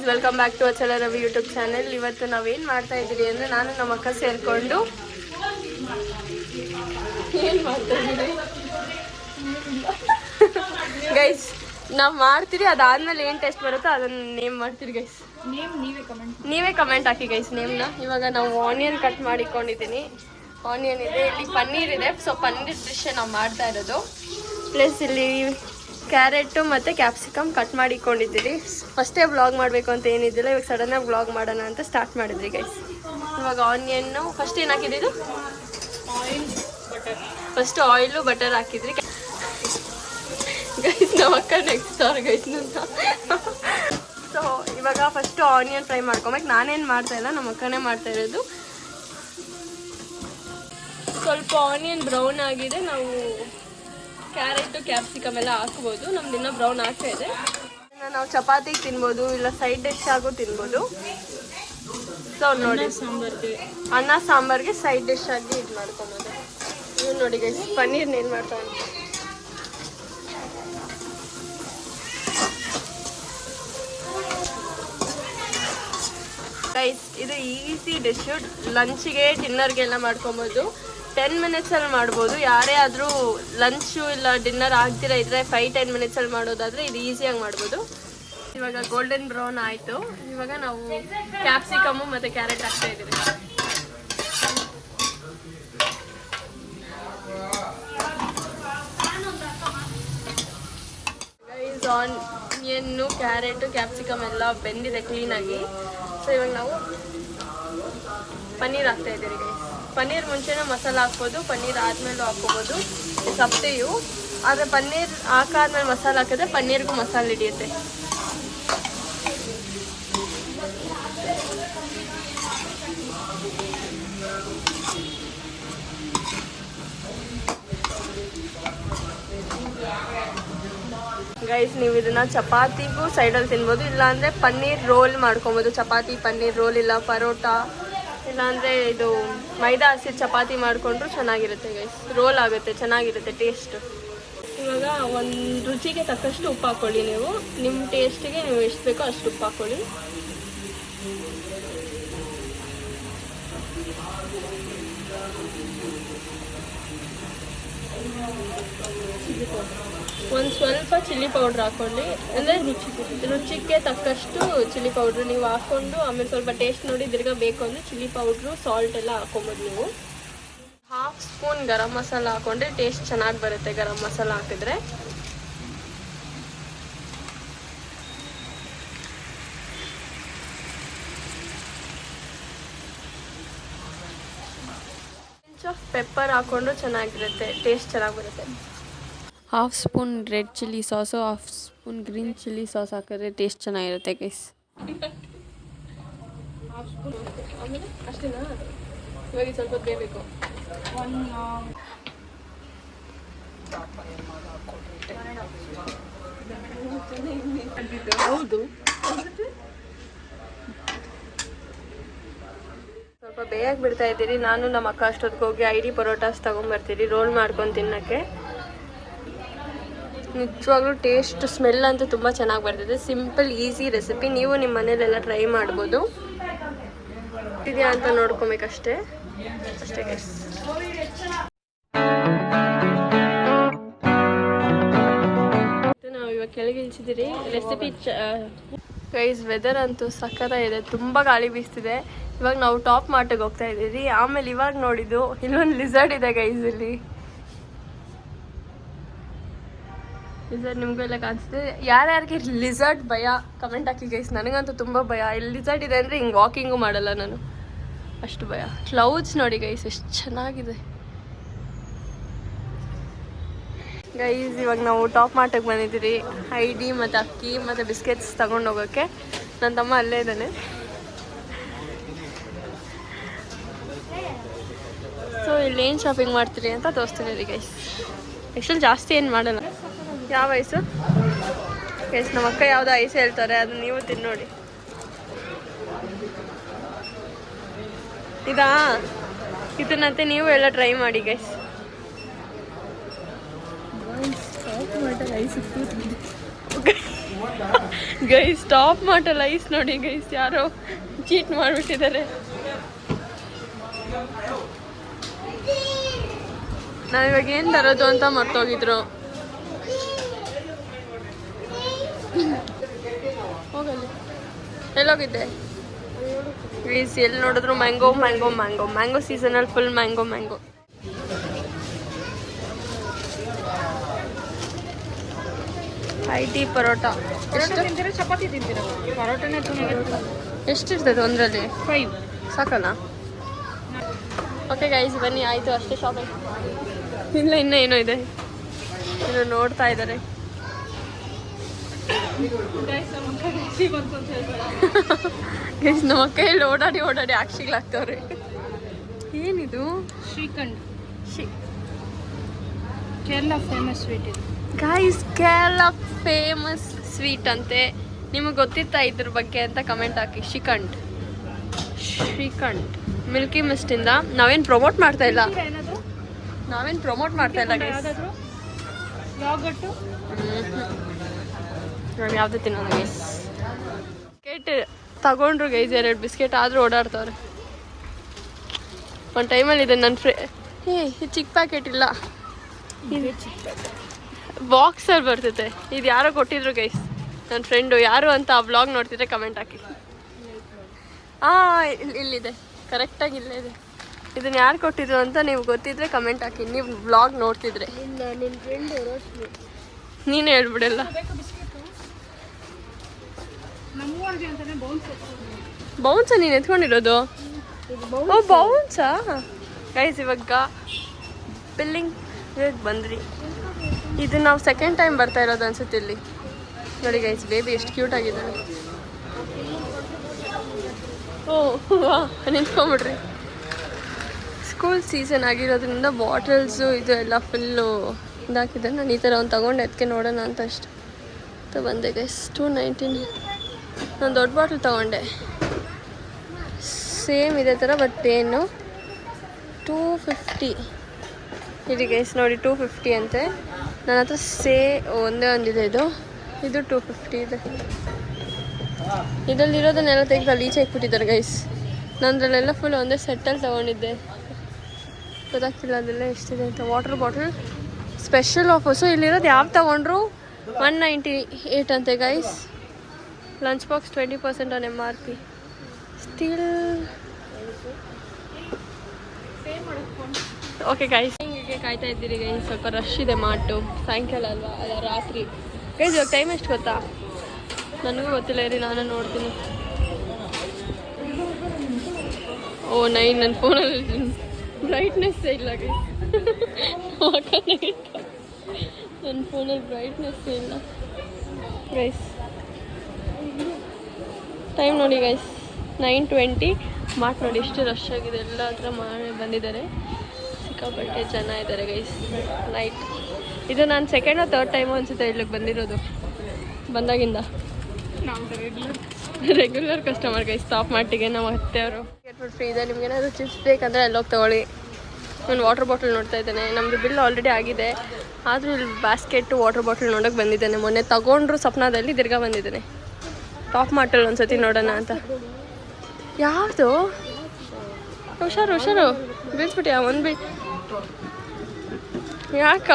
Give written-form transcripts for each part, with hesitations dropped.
Welcome back to ಅಚಲ Ravi YouTube channel. ಇವತ್ತು ನಾವೇನು ಮಾಡ್ತಾ ಇದ್ದೀರಿ ಅಂದರೆ ನಾನು ನಮ್ಮ ಅಕ್ಕ ಸೇರಿಕೊಂಡು ಏನು ಮಾಡ್ತಾ ಇದ್ದೀರಿ ಗೈಸ್. ನಾವು ಮಾಡ್ತೀರಿ, ಅದಾದ್ಮೇಲೆ ಏನು ಟೇಸ್ಟ್ ಬರುತ್ತೋ ಅದನ್ನು ನೇಮ್ ಮಾಡ್ತೀರಿ ಗೈಸ್. ನೀವೇ ಕಮೆಂಟ್ ಹಾಕಿ ಗೈಸ್ ನೇಮ್ನ. ಇವಾಗ ನಾವು ಆನಿಯನ್ ಕಟ್ ಮಾಡಿಕೊಂಡಿದ್ದೀನಿ. ಆನಿಯನ್ ಇದೆ, ಇಲ್ಲಿ ಪನ್ನೀರ್ ಇದೆ. ಸೊ ಪನ್ನೀರ್ ಡಿಶ್ ನಾವು ಮಾಡ್ತಾ ಇರೋದು. ಪ್ಲಸ್ ಇಲ್ಲಿ ಕ್ಯಾರೆಟು ಮತ್ತು ಕ್ಯಾಪ್ಸಿಕಮ್ ಕಟ್ ಮಾಡಿಕೊಂಡಿದ್ದೀರಿ. ಫಸ್ಟೇ ವ್ಲಾಗ್ ಮಾಡಬೇಕು ಅಂತ ಏನಿದ್ದಿಲ್ಲ, ಇವಾಗ ಸಡನ್ನಾಗಿ ವ್ಲಾಗ್ ಮಾಡೋಣ ಅಂತ ಸ್ಟಾರ್ಟ್ ಮಾಡಿದ್ರಿ ಗೈಸ್. ಇವಾಗ ಆನಿಯನ್ನು ಫಸ್ಟ್ ಏನು ಹಾಕಿದ್ದು? ಫಸ್ಟ್ ಆಯಿಲು ಬಟರ್ ಹಾಕಿದ್ರಿ ಗೈಸ್. ನಮ್ಮ ಅಕ್ಕ ನೆಕ್ಸ್ಟ್ ಅವ್ರ ಗೈಸ್ ಅಂತ. ಸೊ ಇವಾಗ ಫಸ್ಟು ಆನಿಯನ್ ಫ್ರೈ ಮಾಡ್ಕೊಬೇಕು. ನಾನೇನು ಮಾಡ್ತಾ ಇಲ್ಲ, ನಮ್ಮ ಅಕ್ಕನೇ ಮಾಡ್ತಾ ಇರೋದು. ಸ್ವಲ್ಪ ಆನಿಯನ್ ಬ್ರೌನ್ ಆಗಿದೆ, ನಾವು ಕ್ಯಾರೆಟು ಕ್ಯಾಪ್ಸಿಕಮ್ ಎಲ್ಲ ಹಾಕ್ಬೋದು. ನಮ್ದು ಇನ್ನೂ ಬ್ರೌನ್ ಆಗ್ತಾ ಇದೆ. ನಾವು ಚಪಾತಿಗೆ ತಿನ್ಬೋದು, ಇಲ್ಲ ಸೈಡ್ ಡಿಶ್ ಆಗು ತಿನ್ಬೋದು. ಸೊ ನೋಡಿ, ಅನ್ನ ಸಾಂಬಾರ್ಗೆ ಸೈಡ್ ಡಿಶ್ ಆಗಿ ಇದು ಮಾಡ್ಕೊಬೋದು. ಇವ್ ನೋಡಿ ಗೈಸ್, ಪನ್ನೀರ್ನ ಏನು ಮಾಡ್ತಾ ಗೈಸ್. ಇದು ಈಸಿ ಡಿಶ್ಶು, ಲಂಚಿಗೆ ಡಿನ್ನರ್ಗೆಲ್ಲ ಮಾಡ್ಕೊಬೋದು. 10 ಮಿನಿಟ್ಸಲ್ಲಿ ಮಾಡ್ಬೋದು. ಯಾರೇ ಆದರೂ ಲಂಚು ಇಲ್ಲ ಡಿನ್ನರ್ ಆಗ್ತಿರ ಇದ್ರೆ 5-10 ಮಿನಿಟ್ಸಲ್ಲಿ ಮಾಡೋದಾದರೆ ಇದು ಈಸಿಯಾಗಿ ಮಾಡ್ಬೋದು. ಇವಾಗ ಗೋಲ್ಡನ್ ಬ್ರೌನ್ ಆಯಿತು. ಇವಾಗ ನಾವು ಕ್ಯಾಪ್ಸಿಕಮ್ಮು ಮತ್ತು ಕ್ಯಾರೆಟ್ ಹಾಕ್ತಾ ಇದ್ದೀವಿ. ಗೈಸ್, ಆನಿಯನ್ನು ಕ್ಯಾರೆಟು ಕ್ಯಾಪ್ಸಿಕಮ್ ಎಲ್ಲ ಬೆಂದಿದೆ ಕ್ಲೀನಾಗಿ. ಸೊ ಇವಾಗ ನಾವು ಪನ್ನೀರ್ ಹಾಕ್ತಾ ಇದ್ದೀವಿ ಗೈಸ್. ಪನ್ನೀರ್ ಮುಂಚೆನೂ ಮಸಾಲ ಹಾಕ್ಬೋದು, ಪನ್ನೀರ್ ಆದಮೇಲೂ ಹಾಕ್ಕೋಬೋದು, ಸಪ್ತೆಯು. ಆದರೆ ಪನ್ನೀರ್ ಹಾಕಾದ್ಮೇಲೆ ಮಸಾಲ ಹಾಕಿದ್ರೆ ಪನ್ನೀರ್ಗೂ ಮಸಾಲೆ ಹಿಡಿಯುತ್ತೆ. ಗೈಸ್, ನೀವು ಇದನ್ನು ಚಪಾತಿಗೂ ಸೈಡಲ್ಲಿ ತಿನ್ಬೋದು, ಇಲ್ಲಾಂದರೆ ಪನ್ನೀರ್ ರೋಲ್ ಮಾಡ್ಕೊಬೋದು. ಚಪಾತಿ ಪನ್ನೀರ್ ರೋಲ್, ಇಲ್ಲ ಪರೋಟ, ಇಲ್ಲಾಂದರೆ ಇದು ಮೈದಾ ಹಸಿ ಚಪಾತಿ ಮಾಡಿಕೊಂಡ್ರು ಚೆನ್ನಾಗಿರುತ್ತೆ ಗೈಸ್. ರೋಲ್ ಆಗುತ್ತೆ, ಚೆನ್ನಾಗಿರುತ್ತೆ ಟೇಸ್ಟ್. ಇವಾಗ ಒಂದು ರುಚಿಗೆ ತಕ್ಕಷ್ಟು ಉಪ್ಪು ಹಾಕ್ಕೊಳ್ಳಿ. ನೀವು ನಿಮ್ಮ ಟೇಸ್ಟಿಗೆ ನೀವು ಎಷ್ಟು ಬೇಕೋ ಅಷ್ಟು ಉಪ್ಪು ಹಾಕ್ಕೊಳ್ಳಿ. ಒಂದು ಸ್ವಲ್ಪ ಚಿಲ್ಲಿ ಪೌಡ್ರ್ ಹಾಕ್ಕೊಳ್ಳಿ, ಅಂದರೆ ರುಚಿಗೆ ತಕ್ಕಷ್ಟು ಚಿಲ್ಲಿ ಪೌಡ್ರು ನೀವು ಹಾಕ್ಕೊಂಡು ಆಮೇಲೆ ಸ್ವಲ್ಪ ಟೇಸ್ಟ್ ನೋಡಿ ತಿರ್ಗಾ ಬೇಕು ಅಂದರೆ ಚಿಲ್ಲಿ ಪೌಡ್ರು, ಸಾಲ್ಟ್ ಎಲ್ಲ ಹಾಕ್ಕೊಬೋದು. ನೀವು 1/2 ಸ್ಪೂನ್ ಗರಂ ಮಸಾಲ ಹಾಕ್ಕೊಂಡ್ರೆ ಟೇಸ್ಟ್ ಚೆನ್ನಾಗಿ ಬರುತ್ತೆ. ಗರಂ ಮಸಾಲ ಹಾಕಿದ್ರೆ ಪೆಪ್ಪರ್ ಹಾಕ್ಕೊಂಡ್ರು ಚೆನ್ನಾಗಿರುತ್ತೆ, ಟೇಸ್ಟ್ ಚೆನ್ನಾಗಿ ಬರುತ್ತೆ. 1/2 spoon red chilli sauce, 1/2 spoon green chilli sauce ಹಾಕಿದ್ರೆ ಟೇಸ್ಟ್ ಚೆನ್ನಾಗಿರುತ್ತೆ ಗೈಸ್. ಅಷ್ಟೇನಾ? ಇವಾಗ ಸ್ವಲ್ಪ ಬೇಯಬೇಕು. ಹೌದು, ಸ್ವಲ್ಪ ಬೇಯಕ್ಕೆ ಬಿಡ್ತಾ ಇದ್ದೀರಿ. ನಾನು ನಮ್ಮ ಅಕ್ಕ ಅಷ್ಟೊತ್ತಿಗೆ ಹೋಗಿ ID ಪರೋಟಾಸ್ ತೊಗೊಂಬರ್ತೀರಿ ರೋಲ್ ಮಾಡ್ಕೊಂಡು ತಿನ್ನೋಕ್ಕೆ. ನಿಜವಾಗ್ಲೂ ಟೇಸ್ಟ್ ಸ್ಮೆಲ್ ಅಂತೂ ತುಂಬ ಚೆನ್ನಾಗಿ ಬರ್ತಿದೆ. ಸಿಂಪಲ್ ಈಸಿ ರೆಸಿಪಿ, ನೀವು ನಿಮ್ಮ ಮನೇಲೆಲ್ಲ ಟ್ರೈ ಮಾಡ್ಬೋದು. ಇದೆಯಾ ಅಂತ ನೋಡ್ಕೊಬೇಕಷ್ಟೇ ಅಷ್ಟೇ ಗೈಸ್. ನಾವು ಇವಾಗ ಕೆಳಗೆ ಇಳಿಸಿದ್ದೀರಿ. ರೆಸಿಪಿ ಗೈಸ್, ವೆದರ್ ಅಂತೂ ಸಖತ್ತಾಗಿದೆ, ತುಂಬ ಗಾಳಿ ಬೀಸ್ತಿದೆ. ಇವಾಗ ನಾವು ಟಾಪ್ ಮಾರ್ಟಿಗೆ ಹೋಗ್ತಾ ಇದ್ದೀರಿ. ಆಮೇಲೆ ಇವಾಗ ನೋಡಿದ್ದು ಇಲ್ಲೊಂದು ಲಿಸರ್ಡ್ ಇದೆ ಗೈಸ್. ಇಲ್ಲಿ ಲಿಸರ್ಡ್ ನಿಮಗೂ ಎಲ್ಲ ಕಾಣಿಸ್ತಿದೆ. ಯಾರ್ಯಾರಿಗೆ ಲಿಸರ್ಡ್ ಭಯ ಕಮೆಂಟ್ ಹಾಕಿ ಗೈಸ್. ನನಗಂತೂ ತುಂಬ ಭಯ. ಇಲ್ಲಿ ಲಿಸರ್ಡ್ ಇದೆ ಅಂದರೆ ಹಿಂಗೆ ವಾಕಿಂಗು ಮಾಡಲ್ಲ ನಾನು, ಅಷ್ಟು ಭಯ. ಕ್ಲೌಡ್ಸ್ ನೋಡಿ ಗೈಸ್ ಎಷ್ಟು ಚೆನ್ನಾಗಿದೆ ಗೈಸ್. ಇವಾಗ ನಾವು ಟಾಪ್ ಮಾರ್ಟಿಗೆ ಬಂದಿದ್ದೀರಿ. ID ಮತ್ತು ಅಕ್ಕಿ ಮತ್ತು ಬಿಸ್ಕೆಟ್ಸ್ ತಗೊಂಡು ಹೋಗೋಕ್ಕೆ. ನನ್ನ ತಮ್ಮ ಅಲ್ಲೇ ಇದ್ದಾನೆ. ಸೊ ಇಲ್ಲಿ ಏನು ಶಾಪಿಂಗ್ ಮಾಡ್ತೀರಿ ಅಂತ ತೋರಿಸ್ತೀನಿ ರೀ ಗೈಸ್. ಆ್ಯಕ್ಚುಲಿ ಜಾಸ್ತಿ ಏನು ಮಾಡಲ್ಲ. ಯಾವ ಐಸು ಗೈಸ್? ನಮ್ಮ ಅಕ್ಕ ಯಾವುದೋ ಐಸ್ ಹೇಳ್ತಾರೆ, ಅದನ್ನ ನೀವು ತಿನ್ನೋಡಿ. ಇದನ್ನಂತೆ ನೀವು ಎಲ್ಲ ಟ್ರೈ ಮಾಡಿ guys. Ice guys top ಮಾಟಲ್ ice ನೋಡಿ ಗೈಸ್, ಯಾರೋ ಚೀಟ್ ಮಾಡಿಬಿಟ್ಟಿದ್ದಾರೆ. ನಾವಿವಾಗ ಏನು ತರೋದು ಅಂತ ಮರ್ತೋಗಿದ್ರು. ಹೋಗಲ್ಲಿ ಎಲ್ಲೋಗಿದ್ದೆ ಪ್ಲೀಸ್? ಎಲ್ಲಿ ನೋಡಿದ್ರು ಮ್ಯಾಂಗೋ ಮ್ಯಾಂಗೋ ಮ್ಯಾಂಗೋ ಮ್ಯಾಂಗೋ ಸೀಸನಲ್ಲಿ ಫುಲ್ ಮ್ಯಾಂಗೋ ಮ್ಯಾಂಗೋ. ಐಟಿ ಪರೋಟ ಎಷ್ಟು ತಿಂತೀರಾ? ಚಪಾತಿ ತಿಂತೀರಾ? ಪರೋಟನೇ ಎಷ್ಟಿರ್ತದೆ ಒಂದರಲ್ಲಿ? 5 ಸಾಕಲ್ಲ? ಓಕೆ ಗೈಸ್ ಬನ್ನಿ, ಆಯಿತು ಅಷ್ಟೇ ಶಾಪಿಂಗ್. ಇಲ್ಲ ಇನ್ನೂ ಏನೋ ಇದೆ, ಇನ್ನು ನೋಡ್ತಾ ಇದ್ದಾರೆ. ಗೈಸ್ ನಮ್ಮ ಕೈಯಲ್ಲಿ ಓಡಾಡಿ ಓಡಾಡಿ ಆಕ್ಷಿಗಳಾಗ್ತವ್ರೆ. ಏನಿದು? ಶ್ರೀಖಂಡ್, ಕೇರಳ ಫೇಮಸ್ ಸ್ವೀಟ್ ಇದು ಗೈಸ್. ಕೇರಳ ಫೇಮಸ್ ಸ್ವೀಟ್ ಅಂತೆ. ನಿಮಗೆ ಗೊತ್ತಿತ್ತಾ ಇದ್ರ ಬಗ್ಗೆ ಅಂತ ಕಮೆಂಟ್ ಹಾಕಿ. ಶ್ರೀಖಂಡ್ ಮಿಲ್ಕಿ ಮಿಸ್ಟಿಂದ. ನಾವೇನು ಪ್ರಮೋಟ್ ಮಾಡ್ತಾ ಇಲ್ಲ ಗೈಸ್. ನಾನು ಯಾವ್ದು ತಿನ್ನೋದು ಗೈಸ್. ಬಿಸ್ಕೆಟ್ ತಗೊಂಡ್ರು ಗೈಸ್, 2 ಬಿಸ್ಕೆಟ್ ಆದರೂ ಓಡಾಡ್ತವ್ರೆ. ಒಂದು ಟೈಮಲ್ಲಿ ಇದೆ ನನ್ನ ಈ ಚಿಕ್ಕ ಪ್ಯಾಕೆಟ್ ಇಲ್ಲ, ಬಾಕ್ಸಲ್ಲಿ ಬರ್ತೈತೆ. ಇದು ಯಾರೋ ಕೊಟ್ಟಿದ್ರು ಗೈಸ್, ನನ್ನ ಫ್ರೆಂಡು. ಯಾರು ಅಂತ ಆ ವ್ಲಾಗ್ ನೋಡ್ತಿದ್ರೆ ಕಮೆಂಟ್ ಹಾಕಿ. ಇಲ್ಲಿದೆ, ಕರೆಕ್ಟಾಗಿ ಇಲ್ಲೇ ಇದೆ. ಇದನ್ನು ಯಾರು ಕೊಟ್ಟಿದ್ರು ಅಂತ ನೀವು ಗೊತ್ತಿದ್ರೆ ಕಮೆಂಟ್ ಹಾಕಿ, ನೀವು ವ್ಲಾಗ್ ನೋಡ್ತಿದ್ರೆ. ನೀನು ಹೇಳ್ಬಿಡಲ್ಲ. ಬೌನ್ಸಾ ನೀನು ಎತ್ಕೊಂಡಿರೋದು? ಓ ಬೌನ್ಸಾ ಗೈಸ್. ಇವಾಗ ಬಿಲ್ಲಿಂಗ್ ಬಂದ್ರಿ. ಇದು ನಾವು ಸೆಕೆಂಡ್ ಟೈಮ್ ಬರ್ತಾ ಇರೋದು ಅನ್ಸುತ್ತೆ ಇಲ್ಲಿ. ನೋಡಿ ಗೈಸ್, ಬೇಬಿ ಎಷ್ಟು ಕ್ಯೂಟ್ ಆಗಿದ್ದಾಳೆ. ವಾ ನಿಂತ್ಕೊಂಬಿಡ್ರಿ. ಸ್ಕೂಲ್ ಸೀಸನ್ ಆಗಿರೋದ್ರಿಂದ ಬಾಟಲ್ಸು ಇದು ಎಲ್ಲ ಫುಲ್ಲು ಇದಾಕಿದೆ. ನಾನು ಈ ಥರ ಒಂದು ತೊಗೊಂಡೆ, ಅದಕ್ಕೆ ನೋಡೋಣ ಅಂತ ಅಷ್ಟು ಬಂದೆ ಗೈಸ್. 219. ನಾನು ದೊಡ್ಡ ಬಾಟಲ್ ತೊಗೊಂಡೆ, ಸೇಮ್ ಇದೇ ಥರ, ಬಟ್ ಏನು 250 ಇದು ಗೈಸ್. ನೋಡಿ 250 ಅಂತೆ. ನನ್ನ ಹತ್ರ ಒಂದೇ ಒಂದಿದೆ, ಇದು 250 ಇದೆ. ಇದರಲ್ಲಿರೋದನ್ನೆಲ್ಲ ತೆಗೆದು ಅಲ್ಲಿ ಈಚೆ ಇಕ್ಬಿಟ್ಟಿದ್ದಾರೆ ಗೈಸ್. ನಂದ್ರಲ್ಲೆಲ್ಲ ಫುಲ್ ಒಂದೇ ಸೆಟ್ಟಲ್ಲಿ ತೊಗೊಂಡಿದ್ದೆ, ಗೊತ್ತಾಗ್ತಿಲ್ಲ ಅದೆಲ್ಲ ಎಷ್ಟಿದೆ ಅಂತ. ವಾಟರ್ ಬಾಟಲ್ ಸ್ಪೆಷಲ್ ಆಫರ್ಸು ಇಲ್ಲಿರೋದು. ಯಾವ್ದು ತೊಗೊಂಡ್ರು 198 ಅಂತೆ guys. Lunch box 20% on MRP. Still okay guys, ಹಿಂಗೆ ಕಾಯ್ತಾ ಇದ್ದೀರಿ ಗೈಸ್. ಸ್ವಲ್ಪ ರಶ್ ಇದೆ ಮಾಟು. ಸಾಯಂಕಾಲ ಅಲ್ವಾ, ಅಲ್ಲ ರಾತ್ರಿ ಗೈಸ್. ಇವಾಗ ಟೈಮ್ ಎಷ್ಟು ಗೊತ್ತಾ? ನನಗೂ ಗೊತ್ತಿಲ್ಲ ಇರಿ, ನಾನು ನೋಡ್ತೀನಿ. 9. ನನ್ನ ಫೋನಲ್ಲಿ ಬ್ರೈಟ್ನೆಸ್ ಇಲ್ಲ ಗೈಸ್. ನನ್ನ ಫೋನಲ್ಲಿ ಬ್ರೈಟ್ನೆಸ್ ಇಲ್ಲ ಗೈಸ್. ಟೈಮ್ ನೋಡಿ ಗೈಸ್, 9:20. ಮಾರ್ಟ್ ನೋಡಿ ಎಷ್ಟು ರಶ್ ಆಗಿದೆ. ಎಲ್ಲ ಹತ್ರ ಮಾಡಿ ಬಂದಿದ್ದಾರೆ, ಸಿಕ್ಕಾಪಟ್ಟೆ ಜನ ಇದ್ದಾರೆ ಗೈಸ್. ನೈಟ್ ಇದು ನಾನು ಸೆಕೆಂಡ್ ಥರ್ಡ್ ಟೈಮು ಅನಿಸುತ್ತೆ ಇಲ್ಲಿಗೆ ಬಂದಿರೋದು ಬಂದಾಗಿಂದ. Regular customer guys. ಸ್ಟಾಪ್ ಮಾಡ್ಟಿಗೆ ನಾವು ಹತ್ತೆಯವರು. ಫ್ರೀ ಇದೆ, ನಿಮ್ಗೆ ಏನಾದರೂ ಚಿಪ್ಸ್ ಬೇಕಂದರೆ ಅಲ್ಲೋಗಿ ತೊಗೊಳ್ಳಿ. ನಾನು ವಾಟರ್ ಬಾಟಲ್ ನೋಡ್ತಾ ಇದ್ದೇನೆ. ನಮ್ಮದು ಬಿಲ್ ಆಲ್ರೆಡಿ ಆಗಿದೆ, ಆದರೂ ಇಲ್ಲಿ ಬ್ಯಾಸ್ಕೆಟು ವಾಟರ್ ಬಾಟಲ್ ನೋಡೋಕೆ ಬಂದಿದ್ದೇನೆ. ಮೊನ್ನೆ ತಗೊಂಡ್ರು ಸಪ್ನಾದಲ್ಲಿ, ತಿರ್ಗಾ ಬಂದಿದ್ದೇನೆ. ಟಾಪ್ ಮಾಟಲ್ ಒಂದು ಸತಿ ನೋಡೋಣ ಅಂತ. ಯಾವುದು? ಹುಷಾರು ಬೀಳ್ಸ್ಬಿಟ್ಟಿಯಾ? ಒಂದು ಯಾಕ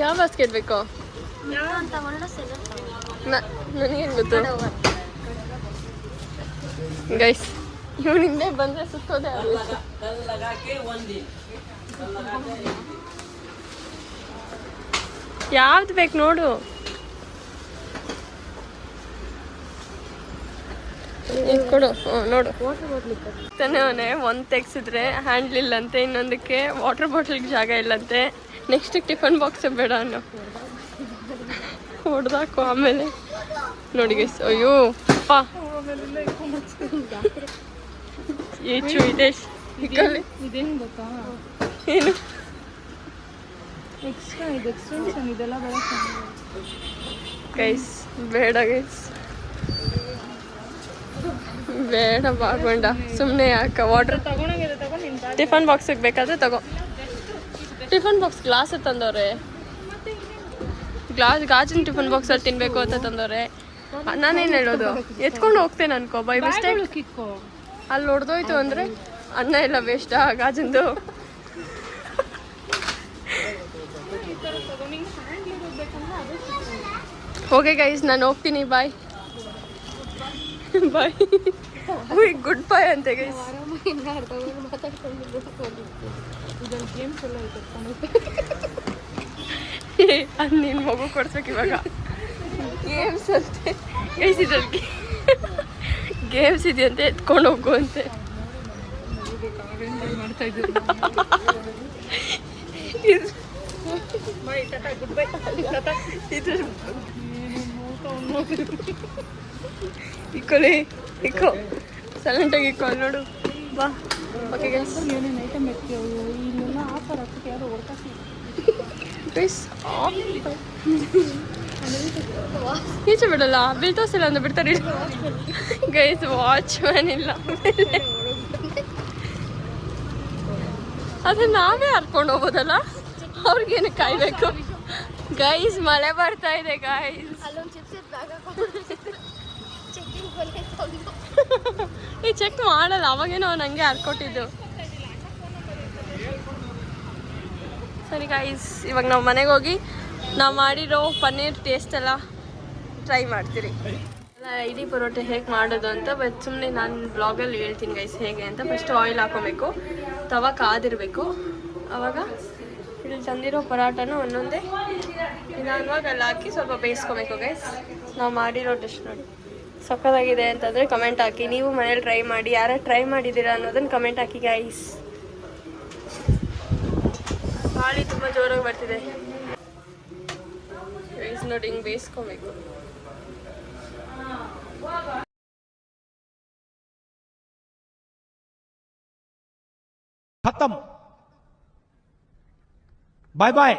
ಯಾವ ಬಾಸ್ಕೆಟ್ ಬೇಕು? ನನಗೇನು ಗೊತ್ತು ಗೈಸ್. ಇವನು ಹಿಂದೆ ಬಂದರೆ ಸುತ್ತೋದೆ. ಯಾವ್ದು ಬೇಕು ನೋಡು. ಕೊಡು. ನೋಡು, ತಾನೇ ಒಂದು ತೆಗ್ಸಿದ್ರೆ ಹ್ಯಾಂಡ್ಲ್ ಇಲ್ಲಂತೆ, ಇನ್ನೊಂದಕ್ಕೆ ವಾಟರ್ ಬಾಟಲ್ಗೆ ಜಾಗ ಇಲ್ಲಂತೆ, ನೆಕ್ಸ್ಟಿಗೆ ಟಿಫನ್ ಬಾಕ್ಸ್ ಬೇಡ ಅನ್ನೋ ಹೊಡೆದಾಕು. ಆಮೇಲೆ ನೋಡಿ ಗೈಸ್, ಅಯ್ಯೋ ಅಪ್ಪ ಏಚು ಇದೆ. ಇದೇನು ಗೊತ್ತಾ? ಏನು ಎಕ್ಸ್ಟ್ರಾ ಇದು ಎಕ್ಸ್ಟೆನ್ಷನ್ ಇದೆಲ್ಲ ಬರುತ್ತೆ ಗೈಸ್. ಬೇಡ ಗೈಸ್, ಬೇಡ ಬಾಗೊಂಡ. ಸುಮ್ಮನೆ ಯಾಕೆ ವಾಟರ್ ತಗೊಂಡಂಗಿದೆ. ತಗೊಂಡು ಟಿಫನ್ ಬಾಕ್ಸಿಗೆ ಬೇಕಾದ್ರೆ ತಗೋ. ಟಿಫನ್ ಬಾಕ್ಸ್ ಗ್ಲಾಸ್ ತಂದವ್ರೆ. ಗಾಜಿನ ಟಿಫನ್ ಬಾಕ್ಸಲ್ಲಿ ತಿನ್ಬೇಕು ಅಂತ ತಂದವ್ರೆ. ನಾನೇನು ಹೇಳೋದು, ಎತ್ಕೊಂಡು ಹೋಗ್ತೇನೆ ಅನ್ಕೋ ಬೈ ಮಿಸ್ಟೇಕ್. ಅಲ್ಲಿ ಹೊಡೆದೋಯ್ತು ಅಂದರೆ ಅನ್ನ ಎಲ್ಲ ವೇಸ್ಟಾ ಗಾಜಿಂದು. ಓಕೆ ಗೈಸ್, ನಾನು ಹೋಗ್ತೀನಿ. ಬಾಯ್ ಬಾಯ್. ಗುಡ್ ಬಾಯ್ ಅಂತೆ ಗೈಸ್. ಅದು ನಿನ್ನ ಮಗು ಕೊಡ್ಸ್ಬೇಕು ಇವಾಗ. ಗೇಮ್ಸ್ ಅಂತೆ ಗೈಸ್, ಇದ್ರಲ್ಲಿ ಗೇಮ್ಸ್ ಇದೆಯಂತೆ, ಎತ್ಕೊಂಡು ಹೋಗು ಅಂತೆ. ಇಕ್ಕೊಳ್ಳಿ, ಇಕ್ಕೋ, ಸೈಲೆಂಟಾಗಿ ಇಕ್ಕೋ, ನೋಡು ಬಾ. ಓಕೆ ಗೈಸ್, ಈಚೆ ಬಿಡಲ್ಲ, ಬೀಳ್ತೋಸಿಲ್ಲ ಅಂತ ಬಿಡ್ತಾರೆ ಗೈಸ್. ವಾಚ್ಮ್ಯಾನ್ ಇಲ್ಲ, ಅದೇ ನಾವೇ ಹರ್ಕೊಂಡು ಹೋಗೋದಲ್ಲ, ಅವ್ರಿಗೇನು ಕಾಯ್ಬೇಕು ಗೈಸ್. ಮಳೆ ಬರ್ತಾ ಇದೆ ಗೈಸ್. ಈ ಚೆಕ್ ಮಾಡಲ್ಲ, ಅವಾಗೇನೋ ನಂಗೆ ಹರ್ಕೊಟ್ಟಿದ್ದು. ಸರಿ ಗೈಸ್, ಇವಾಗ ನಾವು ಮನೆಗೆ ಹೋಗಿ ನಾವು ಮಾಡಿರೋ ಪನ್ನೀರ್ ಟೇಸ್ಟ್ ಎಲ್ಲ ಟ್ರೈ ಮಾಡ್ತೀರಿ. ಇಡೀ ಪರೋಟೆ ಹೇಗೆ ಮಾಡೋದು ಅಂತ ಬಟ್ ಸುಮ್ಮನೆ ನಾನು ಬ್ಲಾಗಲ್ಲಿ ಹೇಳ್ತೀನಿ ಗೈಸ್ ಹೇಗೆ ಅಂತ. ಫಸ್ಟ್ ಆಯಿಲ್ ಹಾಕೋಬೇಕು, ತವ ಕಾದಿರಬೇಕು. ಆವಾಗ ಇಲ್ಲಿ ತಂದಿರೋ ಪರಾಟನ ಒಂದೊಂದೇ ನಿಧಾನವಾಗಿ ಅಲ್ಲಿ ಹಾಕಿ ಸ್ವಲ್ಪ ಬೇಯಿಸ್ಕೊಬೇಕು ಗೈಸ್. ನಾವು ಮಾಡಿರೋ ಡಿಶ್ ನೋಡಿ ಸಕ್ಕತ್ತಾಗಿದೆ ಅಂತಂದರೆ ಕಮೆಂಟ್ ಹಾಕಿ. ನೀವು ಮನೇಲಿ ಟ್ರೈ ಮಾಡಿ, ಯಾರು ಟ್ರೈ ಮಾಡಿದ್ದೀರಾ ಅನ್ನೋದನ್ನು ಕಮೆಂಟ್ ಹಾಕಿ ಗೈಸ್. ಗಾಳಿ ತುಂಬ ಜೋರಾಗಿ ಬರ್ತಿದೆ ಗೈಸ್, ನೋಡಿ ಹಿಂಗೆ ಬೇಯಿಸ್ಕೊಬೇಕು. खत्म, बाय बाय.